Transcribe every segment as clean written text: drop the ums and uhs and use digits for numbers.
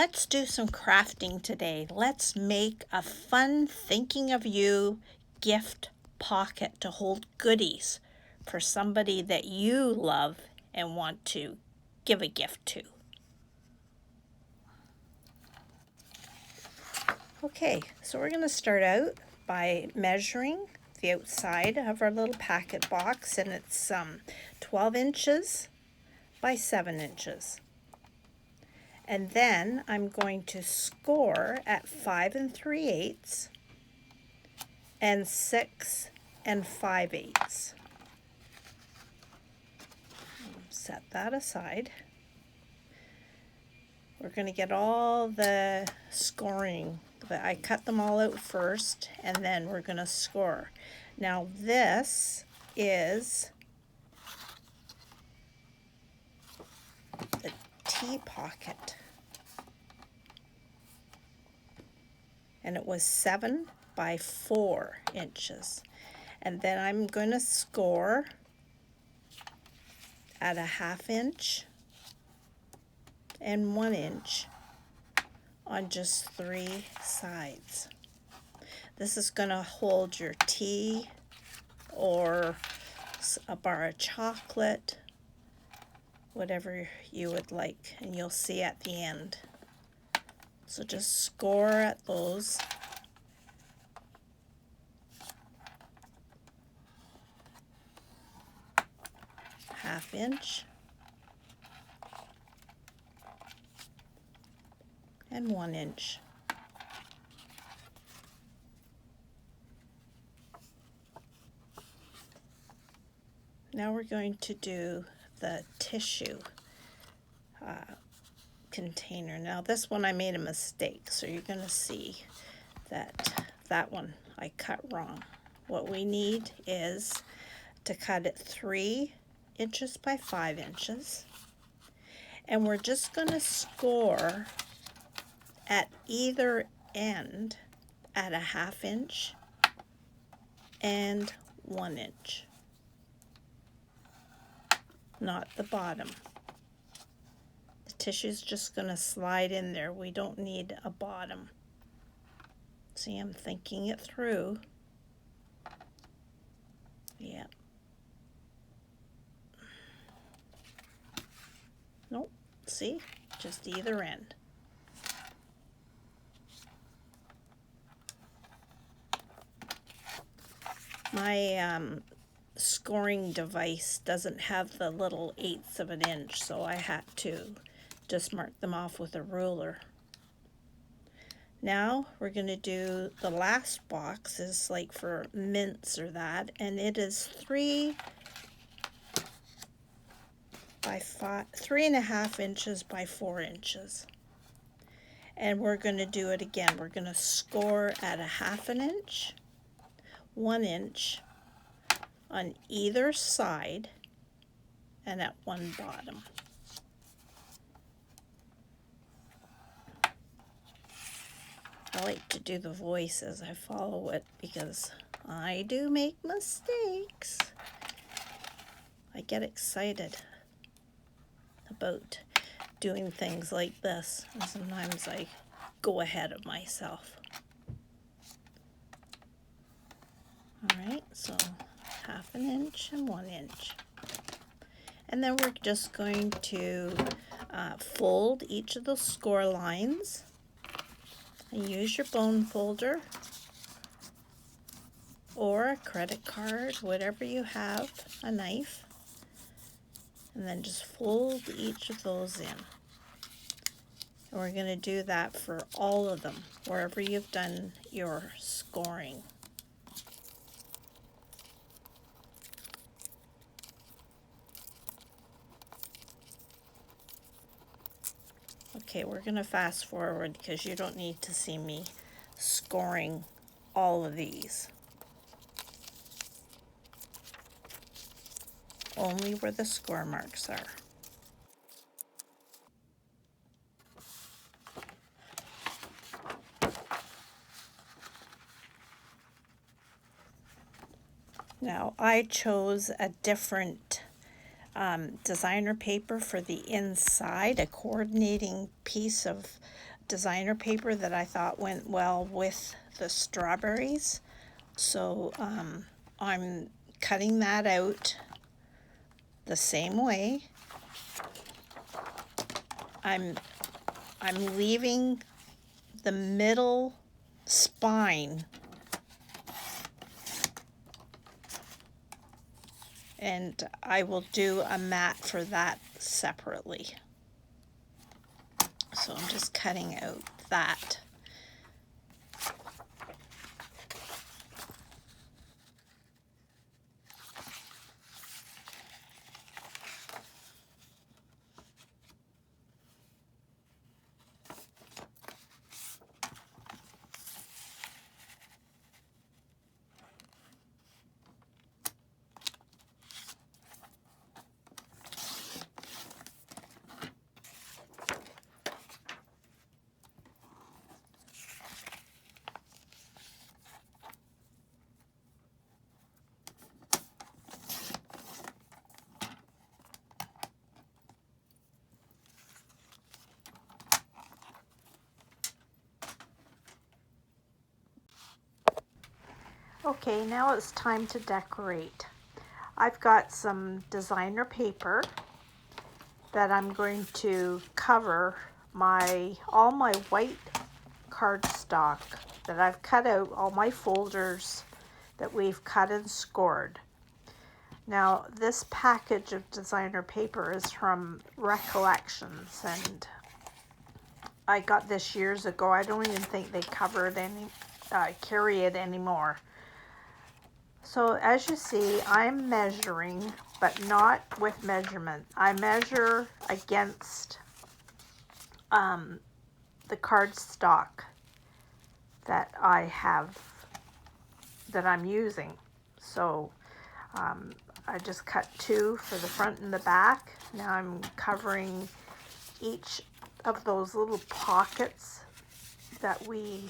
Let's do some crafting today. Let's make a fun thinking of you gift pocket to hold goodies for somebody that you love and want to give a gift to. Okay, so we're going to start out by measuring the outside of our little packet box, and it's 12 inches by 7 inches. And then I'm going to score at 5 3/8 and 6 5/8. Set that aside. We're going to get all the scoring. I cut them all out first, and then we're going to score. Now this is the tea pocket, and it was 7 by 4 inches. And then I'm going to score at a 1/2 inch and 1 inch on just 3 sides. This is going to hold your tea or a bar of chocolate, whatever you would like, and you'll see at the end. So just score at those. Half inch and 1 inch. Now we're going to do the tissue container. Now this one I made a mistake, so you're going to see that one I cut wrong. What we need is to cut it 3 inches by 5 inches, and we're just going to score at either end at a 1/2 inch and 1 inch, not the bottom. The tissue's just going to slide in there. We don't need a bottom. See, I'm thinking it through. Yeah. Nope. See? Just either end. My scoring device doesn't have the little 1/8 of an inch, so I had to just mark them off with a ruler. Now we're going to do the last box, is like for mints or that, and it is 3 by 3.5 inches by 4 inches. And we're going to do it again. We're going to score at a 1/2 inch, 1 inch on either side, and at one bottom. I like to do the voice as I follow it because I do make mistakes. I get excited about doing things like this, and sometimes I go ahead of myself. Alright, so 1/2 inch and 1 inch. And then we're just going to fold each of those score lines and use your bone folder or a credit card, whatever you have, a knife, and then just fold each of those in. And we're going to do that for all of them, wherever you've done your scoring. Okay, we're going to fast forward because you don't need to see me scoring all of these. Only where the score marks are. Now I chose a different designer paper for the inside, a coordinating piece of designer paper that I thought went well with the strawberries. So I'm cutting that out the same way. I'm leaving the middle spine, and I will do a mat for that separately. So I'm just cutting out that. Okay, now it's time to decorate. I've got some designer paper that I'm going to cover all my white cardstock that I've cut out, all my folders that we've cut and scored. Now this package of designer paper is from Recollections, and I got this years ago. I don't even think they carry it anymore. So as you see, I'm measuring, but not with measurement. I measure against the cardstock that I'm using. So I just cut 2 for the front and the back. Now I'm covering each of those little pockets that we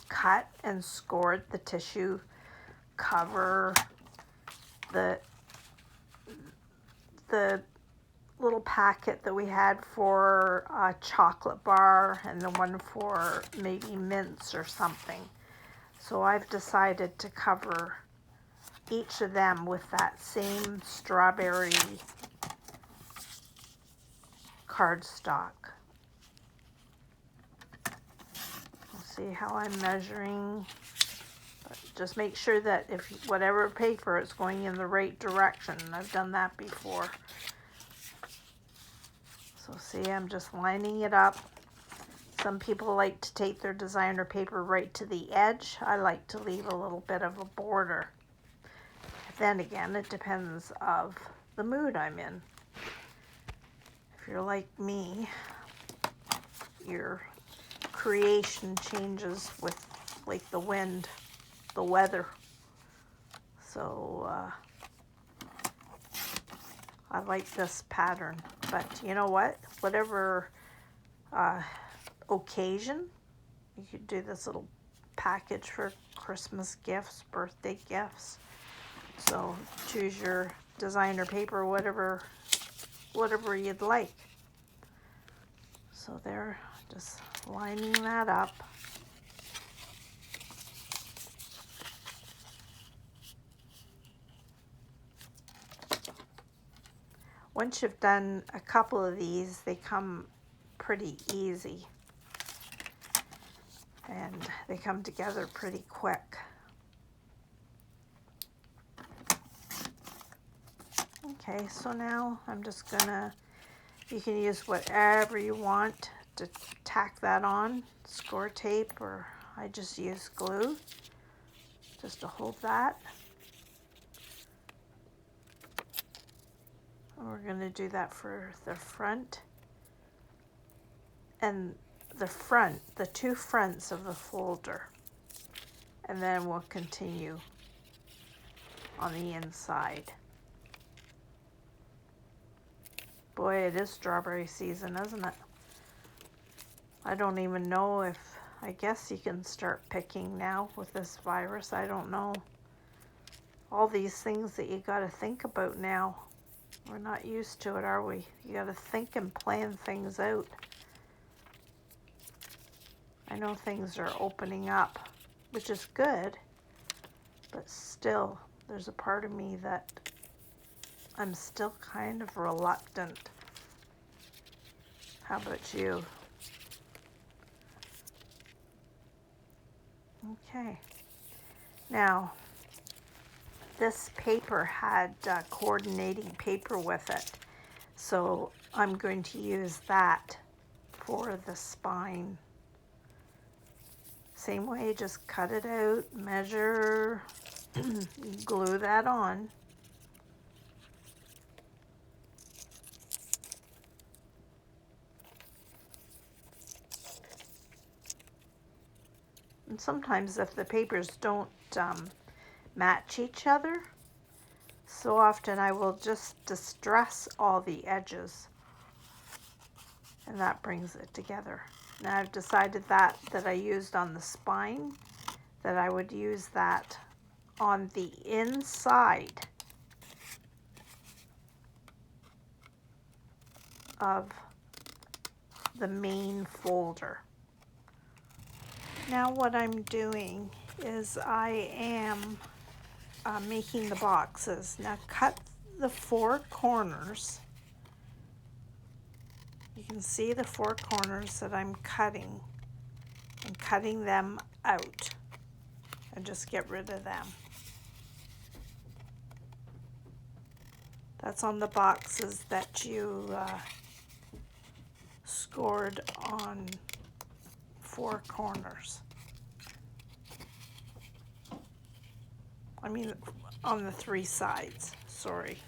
cut and scored the tissue cover, the little packet that we had for a chocolate bar, and the one for maybe mints or something. So I've decided to cover each of them with that same strawberry cardstock. See how I'm measuring, but just make sure that if whatever paper it's going in the right direction. I've done that before. So see, I'm just lining it up. Some people like to take their designer paper right to the edge. I like to leave a little bit of a border. Then again, it depends of the mood I'm in. If you're like me, your creation changes with like the wind, the weather. So I like this pattern, but you know what, whatever occasion, you could do this little package for Christmas gifts, birthday gifts. So choose your designer paper, whatever you'd like. So there, just lining that up. Once you've done a couple of these, they come pretty easy and they come together pretty quick. Okay, so now I'm just gonna, you can use whatever you want to tack that on, score tape, or I just use glue just to hold that. And we're gonna do that for the front and the 2 fronts of the folder. And then we'll continue on the inside. Boy, it is strawberry season, isn't it? I don't even know if, I guess you can start picking now with this virus. I don't know. All these things that you got to think about now. We're not used to it, are we? You got to think and plan things out. I know things are opening up, which is good, but still, there's a part of me that I'm still kind of reluctant. How about you? Okay. Now, this paper had coordinating paper with it, so I'm going to use that for the spine. Same way, just cut it out, measure, glue that on. And sometimes if the papers don't match each other, so often I will just distress all the edges, and that brings it together. Now I've decided that I used on the spine, that I would use that on the inside of the main folder. Now what I'm doing is I am making the boxes. Now cut the 4 corners. You can see the 4 corners that I'm cutting, and cutting them out, and just get rid of them. That's on the boxes that you scored on 4 corners. I mean, on the 3 sides, sorry.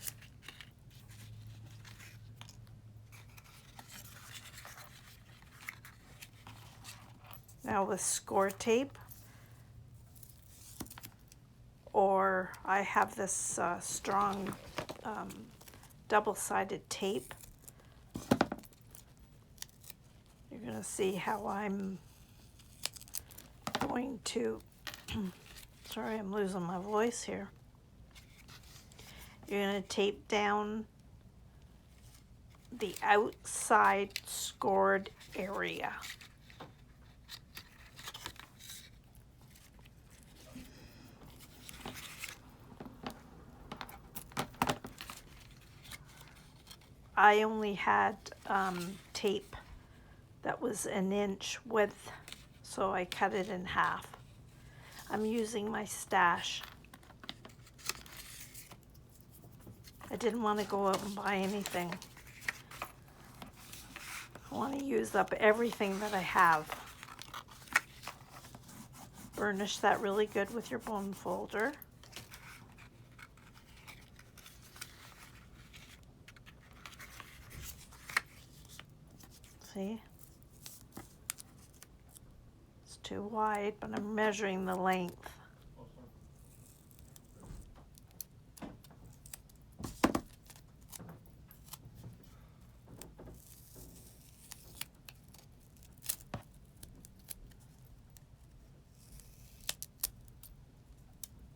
Now with score tape, or I have this strong double-sided tape, you're going to see how I'm going to, sorry, I'm losing my voice here. You're going to tape down the outside scored area. I only had tape that was 1 inch width, so I cut it in half. I'm using my stash. I didn't want to go out and buy anything. I want to use up everything that I have. Burnish that really good with your bone folder. See? It's too wide, but I'm measuring the length.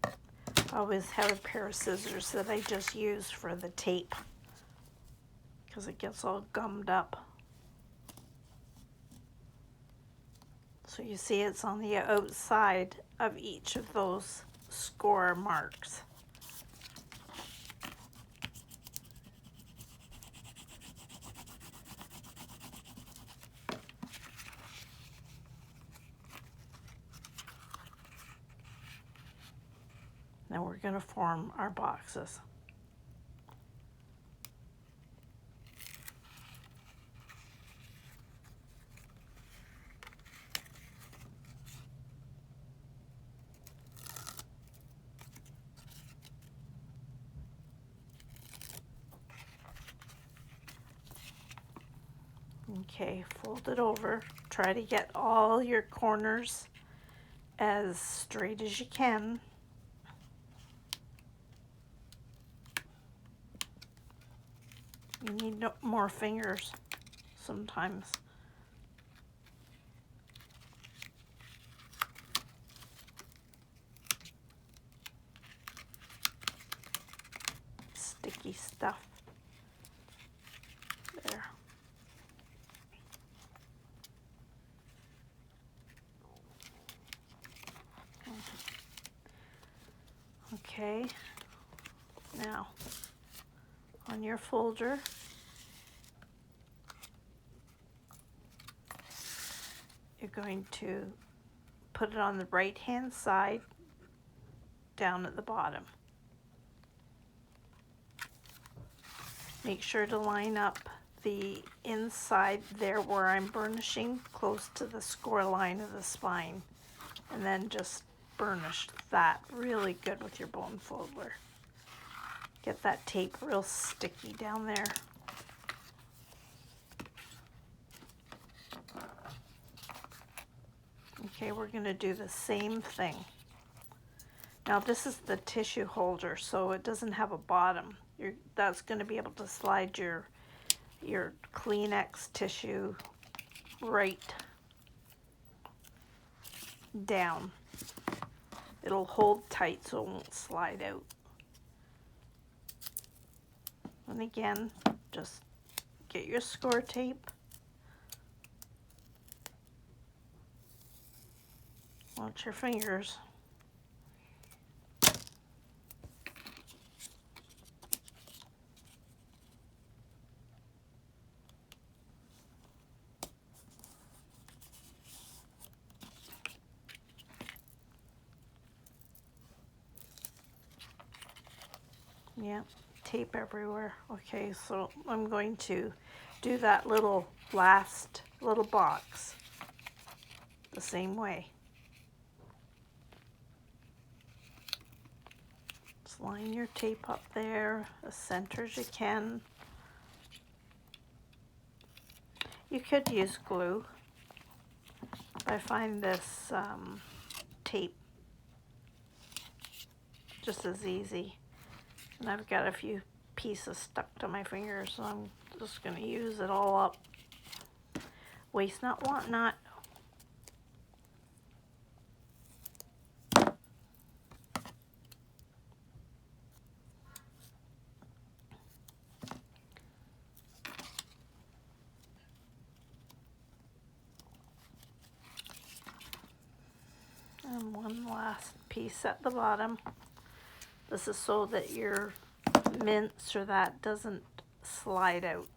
I always have a pair of scissors that I just use for the tape because it gets all gummed up. So you see it's on the outside of each of those score marks. Now we're going to form our boxes. Okay, fold it over. Try to get all your corners as straight as you can. You need more fingers sometimes. Sticky stuff. There. Okay, now on your folder, you're going to put it on the right hand side down at the bottom. Make sure to line up the inside there where I'm burnishing close to the score line of the spine, and then just burnish that really good with your bone folder. Get that tape real sticky down there. Okay, we're going to do the same thing. Now this is the tissue holder, so it doesn't have a bottom. That's going to be able to slide your Kleenex tissue right down. It'll hold tight so it won't slide out. And again, just get your score tape. Watch your fingers. Yeah, tape everywhere. Okay, so I'm going to do that last little box the same way. Just line your tape up there as center as you can. You could use glue. I find this tape just as easy. And I've got a few pieces stuck to my fingers, so I'm just going to use it all up. Waste not, want not. And one last piece at the bottom. This is so that your mince or that doesn't slide out.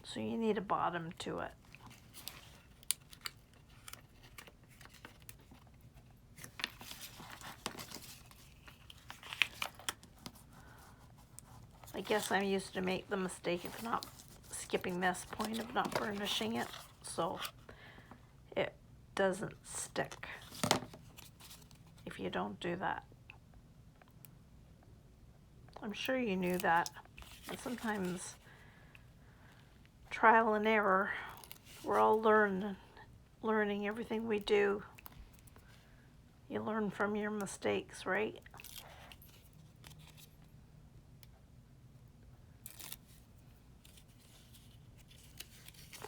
So you need a bottom to it. I guess I'm used to make the mistake of not skipping this point of not burnishing it, so it doesn't stick if you don't do that. I'm sure you knew that. And sometimes trial and error. We're all learning everything we do. You learn from your mistakes, right?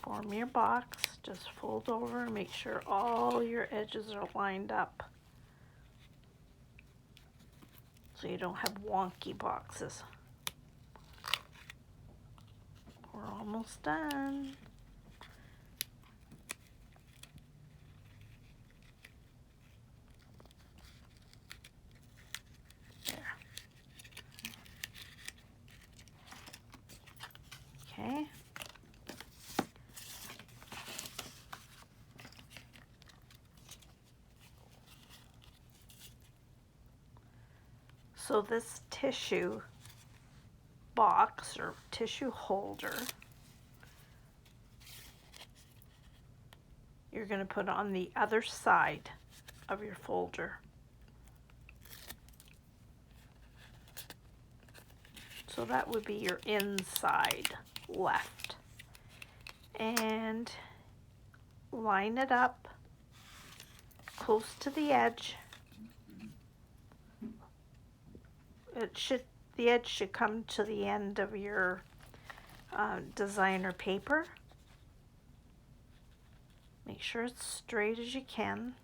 Form your box. Just fold over and make sure all your edges are lined up, so you don't have wonky boxes. We're almost done. There. Okay. So this tissue box or tissue holder, you're going to put on the other side of your folder. So that would be your inside left. And line it up close to the edge. The edge should come to the end of your designer paper. Make sure it's straight as you can.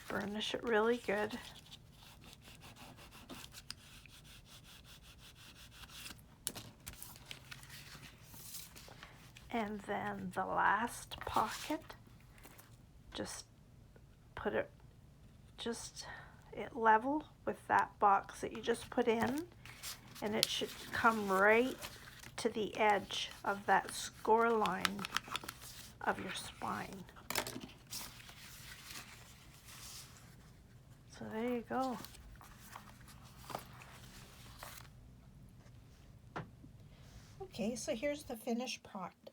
Burnish it really good. And then the last pocket, just put it level with that box that you just put in, and it should come right to the edge of that score line of your spine. So there you go. Okay, so here's the finished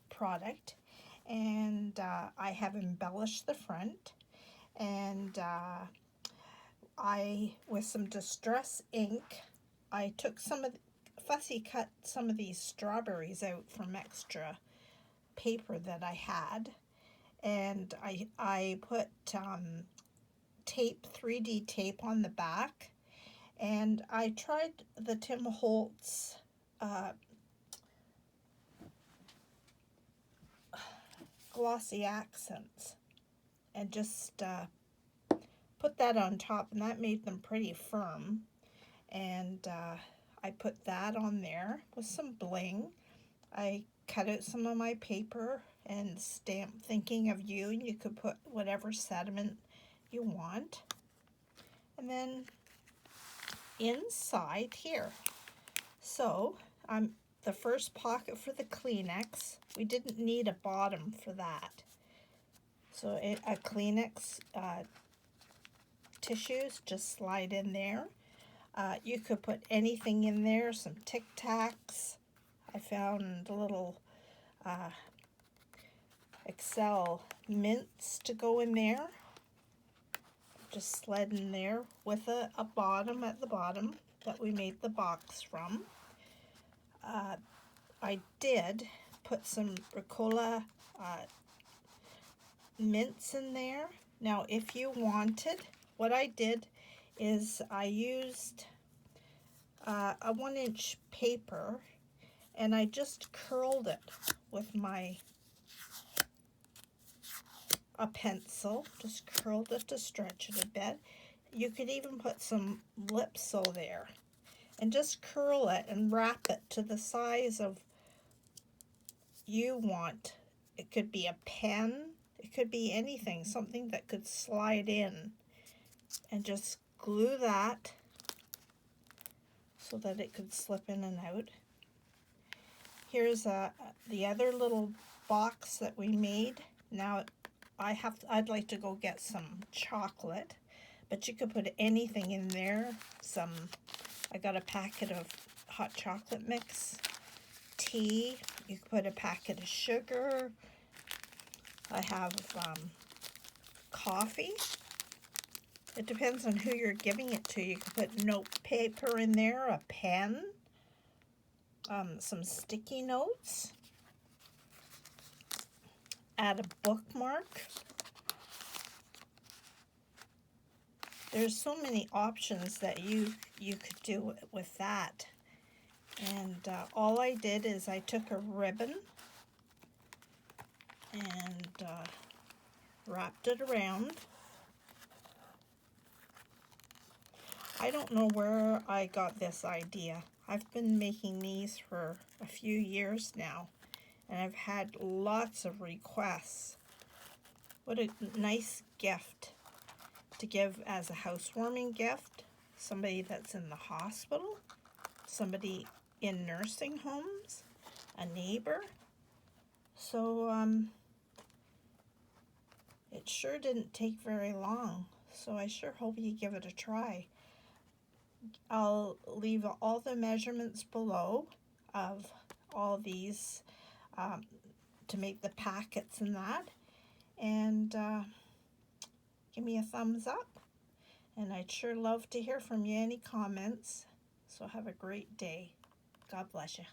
product, and I have embellished the front, and with some Distress ink, I took fussy cut some of these strawberries out from extra paper that I had, and I put tape, 3D tape on the back, and I tried the Tim Holtz glossy accents and just put that on top, and that made them pretty firm. And I put that on there with some bling. I cut out some of my paper and stamped Thinking of You, and you could put whatever sentiment you want. And then inside here, so the first pocket for the Kleenex, we didn't need a bottom for that. So a Kleenex tissues just slide in there. You could put anything in there, some Tic Tacs. I found little Excel mints to go in there. Just slid in there with a bottom at the bottom that we made the box from. I did put some Ricola mints in there. Now, if you wanted, what I did is I used a 1-inch paper, and I just curled it with a pencil, just curled it to stretch it a bit. You could even put some Lipsil there and just curl it and wrap it to the size of you want. It could be a pen, it could be anything, something that could slide in, and just glue that so that it could slip in and out. Here's the other little box that we made. Now I'd like to go get some chocolate, but you could put anything in there. I got a packet of hot chocolate mix, tea, you could put a packet of sugar. I have coffee. It depends on who you're giving it to. You could put note paper in there, a pen, some sticky notes, add a bookmark. There's so many options that you could do with that. And all I did is I took a ribbon and wrapped it around. I don't know where I got this idea. I've been making these for a few years now, and I've had lots of requests. What a nice gift to give as a housewarming gift. Somebody that's in the hospital, somebody in nursing homes, a neighbor. So it sure didn't take very long. So I sure hope you give it a try. I'll leave all the measurements below of all these to make the packets and that. And give me a thumbs up. And I'd sure love to hear from you, any comments. So have a great day. God bless you.